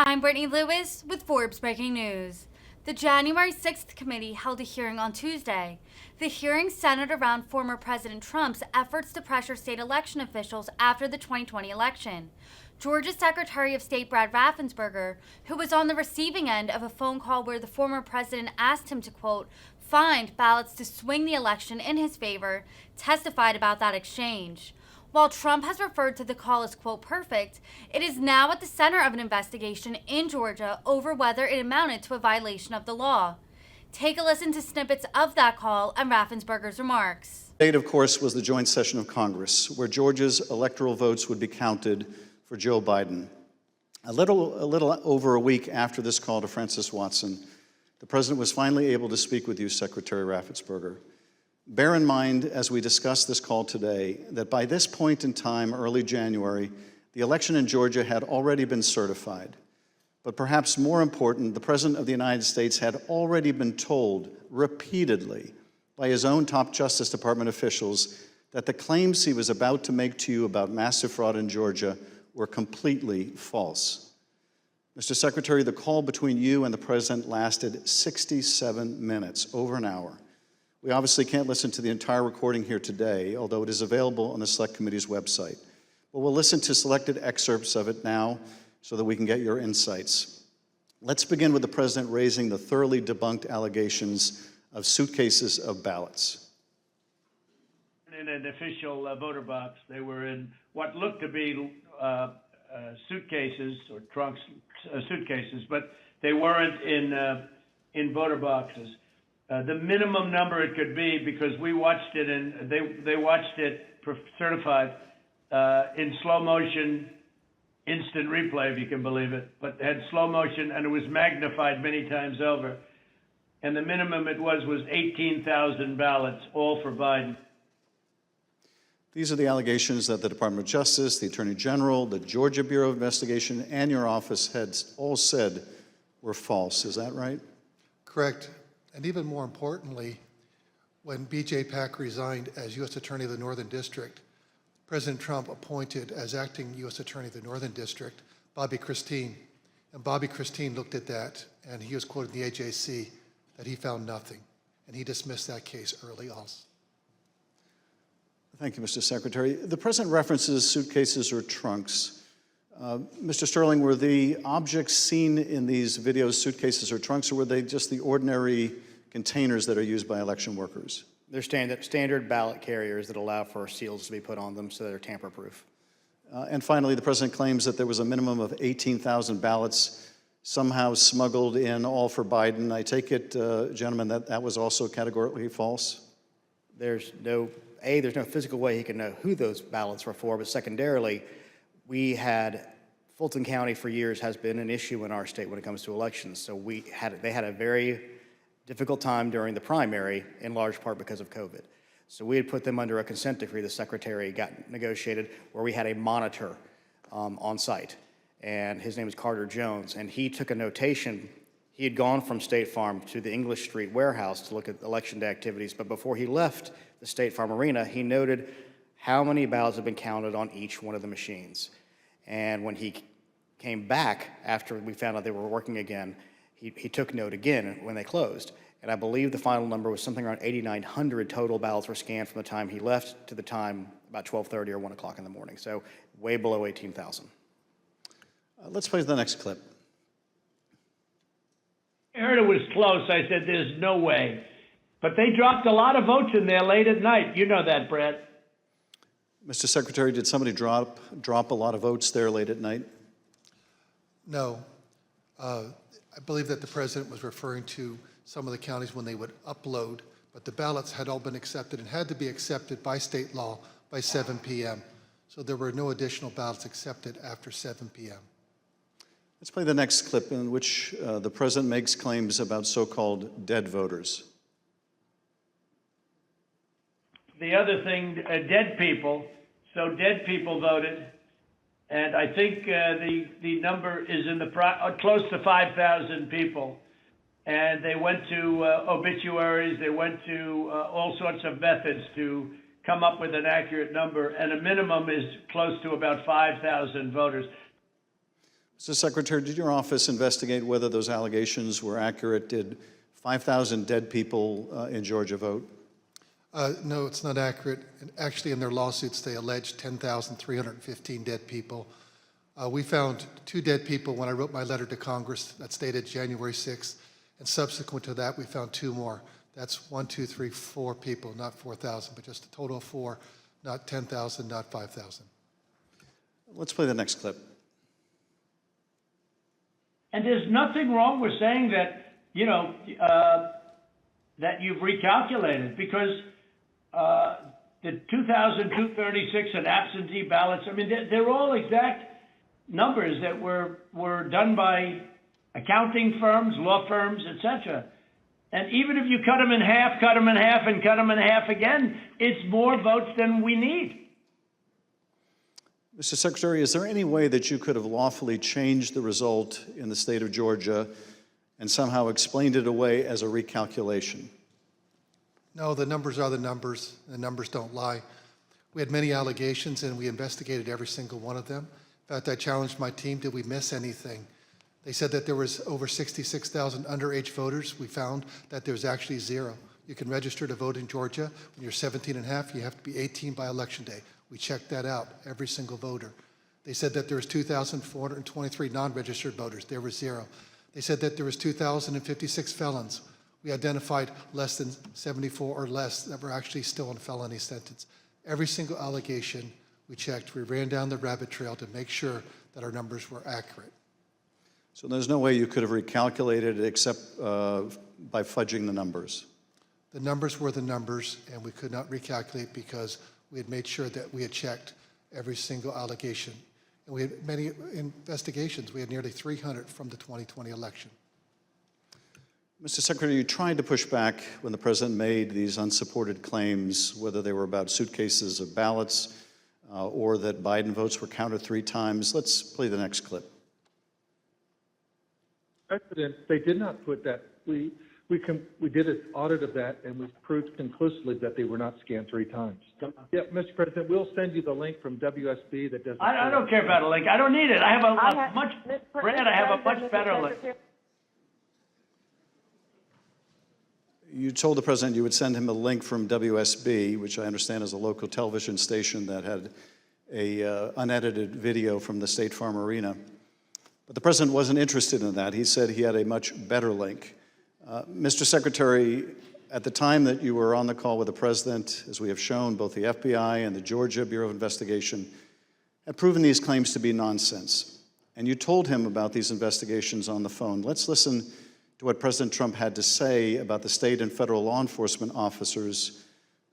I'm Brittany Lewis with Forbes Breaking News. The January 6th committee held a hearing on Tuesday. The hearing centered around former President Trump's efforts to pressure state election officials after the 2020 election. Georgia's Secretary of State Brad Raffensperger, who was on the receiving end of a phone call where the former president asked him to, quote, find ballots to swing the election in his favor, testified about that exchange. While Trump has referred to the call as, quote, perfect, it is now at the center of an investigation in Georgia over whether it amounted to a violation of the law. Take a listen to snippets of that call and Raffensperger's remarks. Today, of course, was the joint session of Congress, where Georgia's electoral votes would be counted for Joe Biden. A little over a week after this call to Francis Watson, the president was finally able to speak with you, Secretary Raffensperger. Bear in mind, as we discuss this call today, that by this point in time, early January, the election in Georgia had already been certified. But perhaps more important, the President of the United States had already been told repeatedly by his own top Justice Department officials that the claims he was about to make to you about massive fraud in Georgia were completely false. Mr. Secretary, the call between you and the President lasted 67 minutes, over an hour. We obviously can't listen to the entire recording here today, although it is available on the Select Committee's website. But we'll listen to selected excerpts of it now so that we can get your insights. Let's begin with the President raising the thoroughly debunked allegations of suitcases of ballots. In an official voter box, they were in what looked to be suitcases or trunks, suitcases, but they weren't in voter boxes. The minimum number it could be, because we watched it and they watched it certified in slow motion, instant replay, if you can believe it, but it had slow motion and it was magnified many times over. And the minimum it was 18,000 ballots, all for Biden. These are the allegations that the Department of Justice, the Attorney General, the Georgia Bureau of Investigation, and your office had all said were false. Is that right? Correct. And even more importantly, when B.J. Pack resigned as U.S. Attorney of the Northern District, President Trump appointed as acting U.S. Attorney of the Northern District Bobby Christine. And Bobby Christine looked at that, and he was quoted in the AJC that he found nothing. And he dismissed that case early also. Thank you, Mr. Secretary. The President references suitcases or trunks. Mr. Sterling, were the objects seen in these videos suitcases or trunks, or were they just the ordinary containers that are used by election workers? They're standard ballot carriers that allow for seals to be put on them so they're tamper-proof. And finally, the President claims that there was a minimum of 18,000 ballots somehow smuggled in, all for Biden. I take it, gentlemen, that was also categorically false? There's no physical way he can know who those ballots were for, but secondarily, Fulton County for years has been an issue in our state when it comes to elections. So they had a very difficult time during the primary, in large part because of COVID. So we had put them under a consent decree the Secretary got negotiated, where we had a monitor on site. And his name is Carter Jones, and he took a notation. He had gone from State Farm to the English Street warehouse to look at election day activities, but before he left the State Farm Arena, he noted how many ballots had been counted on each one of the machines. And when he came back after we found out they were working again, he took note again when they closed. And I believe the final number was something around 8,900 total ballots were scanned from the time he left to the time about 12:30 or 1 o'clock in the morning. So way below 18,000. Let's play the next clip. I heard it was close. I said, there's no way. But they dropped a lot of votes in there late at night. You know that, Brad. Mr. Secretary, did somebody drop a lot of votes there late at night? No. I believe that the President was referring to some of the counties when they would upload, but the ballots had all been accepted and had to be accepted by state law by 7 p.m. So there were no additional ballots accepted after 7 p.m. Let's play the next clip in which the President makes claims about so-called dead voters. The other thing, dead people. So dead people voted, and I think the number is in the close to 5,000 people. And they went to obituaries, they went to all sorts of methods to come up with an accurate number, and a minimum is close to about 5,000 voters. Mr. Mr. Secretary, did your office investigate whether those allegations were accurate? Did 5,000 dead people in Georgia vote? No, it's not accurate. And actually, in their lawsuits, they alleged 10,315 dead people. We found 2 dead people when I wrote my letter to Congress that stated January 6th, and subsequent to that, we found 2 more. That's 1, 2, 3, 4 people, not 4,000, but just a total of 4, not 10,000, not 5,000. Let's play the next clip. And there's nothing wrong with saying that, that you've recalculated, because the 2,236 and absentee ballots, I mean, they're all exact numbers that were done by accounting firms, law firms, etc. And even if you cut them in half, and cut them in half again, it's more votes than we need. Mr. Secretary, is there any way that you could have lawfully changed the result in the state of Georgia and somehow explained it away as a recalculation? No, the numbers are the numbers. The numbers don't lie. We had many allegations, and we investigated every single one of them. In fact, I challenged my team, did we miss anything? They said that there was over 66,000 underage voters. We found that there's actually 0. You can register to vote in Georgia. When you're 17 and a half, you have to be 18 by Election Day. We checked that out, every single voter. They said that there was 2,423 non-registered voters. There was 0. They said that there was 2,056 felons. We identified less than 74 or less that were actually still in felony sentence. Every single allegation we checked. We ran down the rabbit trail to make sure that our numbers were accurate. So there's no way you could have recalculated it except by fudging the numbers? The numbers were the numbers, and we could not recalculate because we had made sure that we had checked every single allegation. And we had many investigations. We had nearly 300 from the 2020 election. Mr. Secretary, you tried to push back when the president made these unsupported claims, whether they were about suitcases of ballots or that Biden votes were counted 3 times. Let's play the next clip. President, they did not put that. We did an audit of that, and we proved conclusively that they were not scanned 3 times. Yeah, Mr. President, we'll send you the link from WSB that does. I don't care about a link. I don't need it. I have a much better link. You told the president you would send him a link from WSB, which I understand is a local television station that had a unedited video from the State Farm Arena. But the president wasn't interested in that. He said he had a much better link. Mr. Secretary, at the time that you were on the call with the president, as we have shown, both the FBI and the Georgia Bureau of Investigation had proven these claims to be nonsense. And you told him about these investigations on the phone. Let's listen to what President Trump had to say about the state and federal law enforcement officers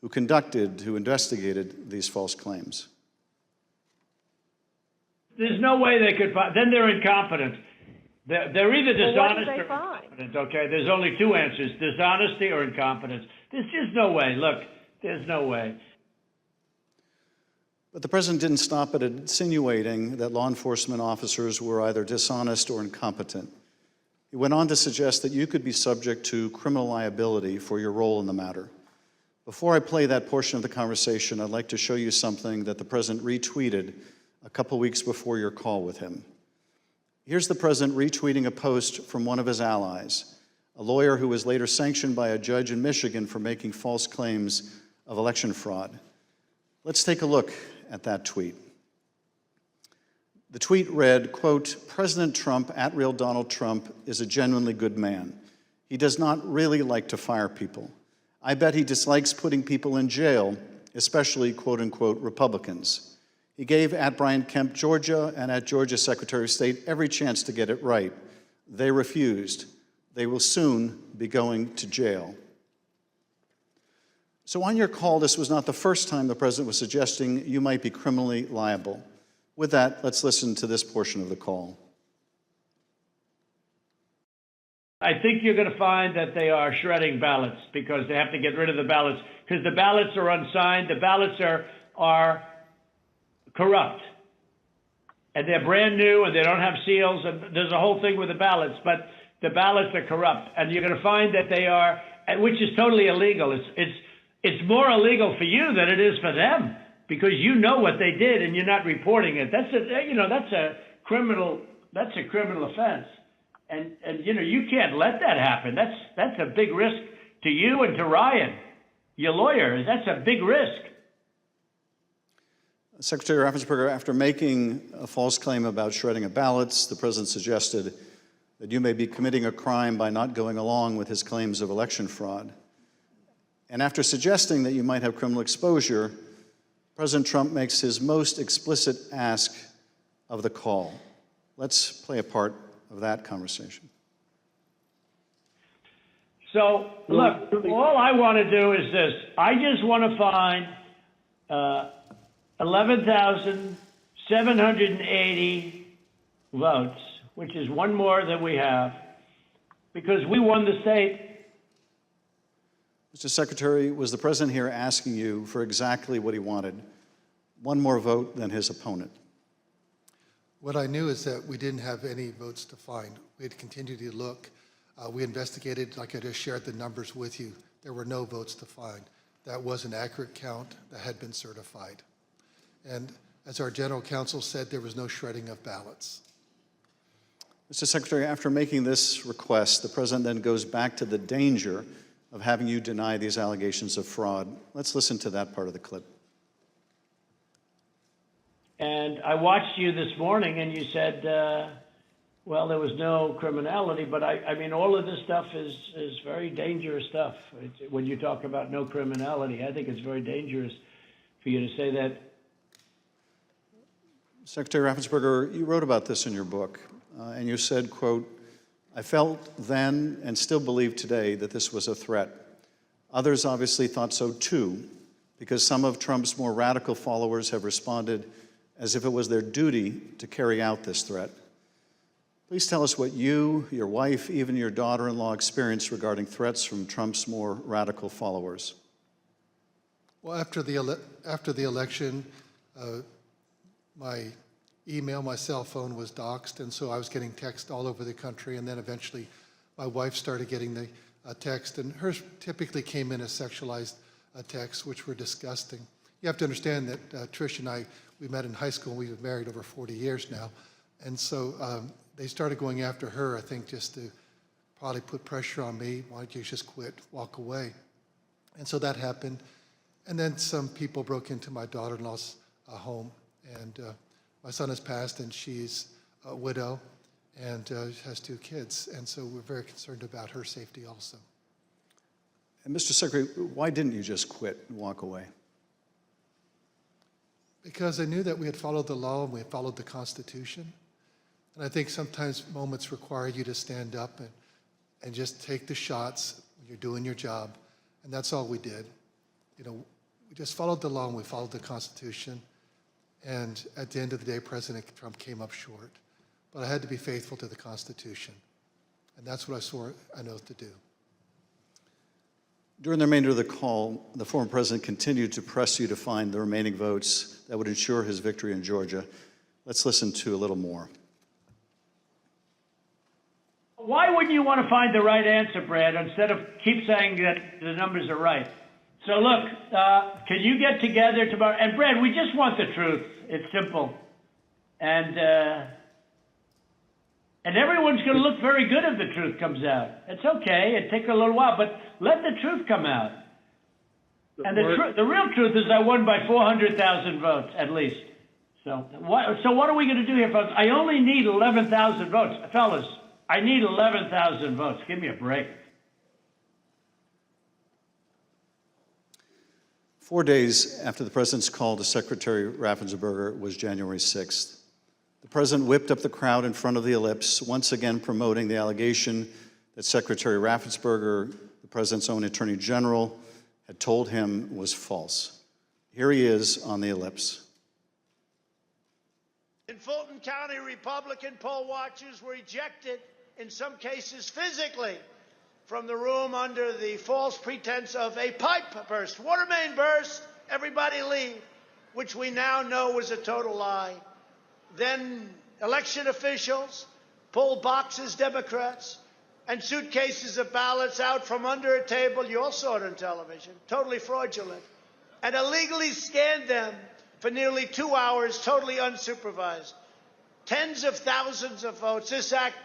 who investigated these false claims. There's no way they could find. Then they're incompetent. They're either dishonest or incompetent, okay? There's only 2 answers, dishonesty or incompetence. There's just no way. Look, there's no way. But the president didn't stop at insinuating that law enforcement officers were either dishonest or incompetent. He went on to suggest that you could be subject to criminal liability for your role in the matter. Before I play that portion of the conversation, I'd like to show you something that the president retweeted a couple weeks before your call with him. Here's the president retweeting a post from one of his allies, a lawyer who was later sanctioned by a judge in Michigan for making false claims of election fraud. Let's take a look at that tweet. The tweet read, quote, "President Trump, @real Donald Trump, is a genuinely good man. He does not really like to fire people. I bet he dislikes putting people in jail, especially, quote unquote, Republicans. He gave @Brian Kemp, Georgia, and @Georgia Secretary of State every chance to get it right. They refused. They will soon be going to jail." So on your call, this was not the first time the president was suggesting you might be criminally liable. With that, let's listen to this portion of the call. I think you're going to find that they are shredding ballots because they have to get rid of the ballots because the ballots are unsigned. The ballots are corrupt. And they're brand new and they don't have seals. And there's a whole thing with the ballots, but the ballots are corrupt. And you're going to find that they are, which is totally illegal. It's more illegal for you than it is for them because you know what they did and you're not reporting it. That's a criminal That's a criminal offense. And you know, you can't let that happen. That's a big risk to you and to Ryan, your lawyer. That's a big risk. Secretary Raffensperger, after making a false claim about shredding of ballots, the president suggested that you may be committing a crime by not going along with his claims of election fraud. And after suggesting that you might have criminal exposure, President Trump makes his most explicit ask of the call. Let's play a part of that conversation. So, look, all I want to do is this. I just want to find 11,780 votes, which is one more than we have, because we won the state. Mr. Secretary, was the president here asking you for exactly what he wanted? One more vote than his opponent. What I knew is that we didn't have any votes to find. We had continued to look. We investigated, like I just shared the numbers with you. There were no votes to find. That was an accurate count that had been certified. And as our general counsel said, there was no shredding of ballots. Mr. Secretary, after making this request, the president then goes back to the danger of having you deny these allegations of fraud. Let's listen to that part of the clip. And I watched you this morning, and you said, well, there was no criminality, but I mean, all of this stuff is very dangerous stuff. When you talk about no criminality, I think it's very dangerous for you to say that. Secretary Raffensperger, you wrote about this in your book, and you said, quote, "I felt then and still believe today that this was a threat. Others obviously thought so too, because some of Trump's more radical followers have responded as if it was their duty to carry out this threat. Please tell us what you, your wife, even your daughter-in-law experienced regarding threats from Trump's more radical followers." Well, after the election, my email, my cell phone was doxxed, and so I was getting texts all over the country, and then eventually my wife started getting the text, and hers typically came in as sexualized texts, which were disgusting. You have to understand that Trish and I, we met in high school, and we've been married over 40 years now, and so they started going after her, I think, just to probably put pressure on me. Why don't you just quit, walk away? And so that happened, and then some people broke into my daughter-in-law's home, and my son has passed, and she's a widow and has 2 kids, and so we're very concerned about her safety also. And Mr. Secretary, why didn't you just quit and walk away? Because I knew that we had followed the law and we had followed the Constitution. And I think sometimes moments require you to stand up and just take the shots when you're doing your job. And that's all we did. You know, we just followed the law and we followed the Constitution. And at the end of the day, President Trump came up short. But I had to be faithful to the Constitution. And that's what I swore an oath to do. During the remainder of the call, the former president continued to press you to find the remaining votes that would ensure his victory in Georgia. Let's listen to a little more. Why wouldn't you want to find the right answer, Brad, instead of keep saying that the numbers are right? So look, can you get together tomorrow? And Brad, we just want the truth. It's simple. And everyone's going to look very good if the truth comes out. It's okay. It takes a little while, but let the truth come out. And the real truth is I won by 400,000 votes, at least. So what are we going to do here, folks? I only need 11,000 votes. Fellas, I need 11,000 votes. Give me a break. 4 days after the president's call to Secretary Raffensperger was January 6th. The president whipped up the crowd in front of the ellipse, once again promoting the allegation that Secretary Raffensperger, the president's own attorney general, had told him was false. Here he is on the ellipse. In Fulton County, Republican poll watchers were ejected, in some cases physically, from the room under the false pretense of a pipe burst, water main burst, everybody leave, which we now know was a total lie. Then election officials pulled boxes, Democrats, and suitcases of ballots out from under a table. You all saw it on television, totally fraudulent, and illegally scanned them for nearly 2 hours, totally unsupervised. tens of thousands of votes. This act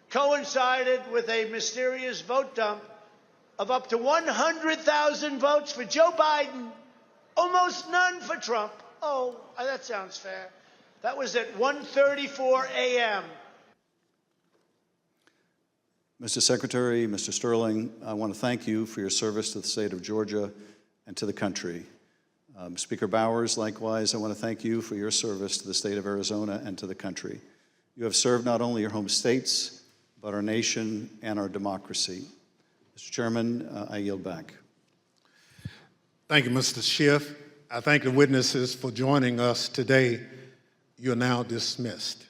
coincided with a mysterious vote dump of up to 100,000 votes for Joe Biden, almost none for Trump. Oh, that sounds fair. That was at 1:34 a.m. Mr. Secretary, Mr. Sterling, I want to thank you for your service to the state of Georgia and to the country. Speaker Bowers, likewise, I want to thank you for your service to the state of Arizona and to the country. You have served not only your home states, but our nation and our democracy. Mr. Chairman, I yield back. Thank you, Mr. Schiff. I thank the witnesses for joining us today. You are now dismissed.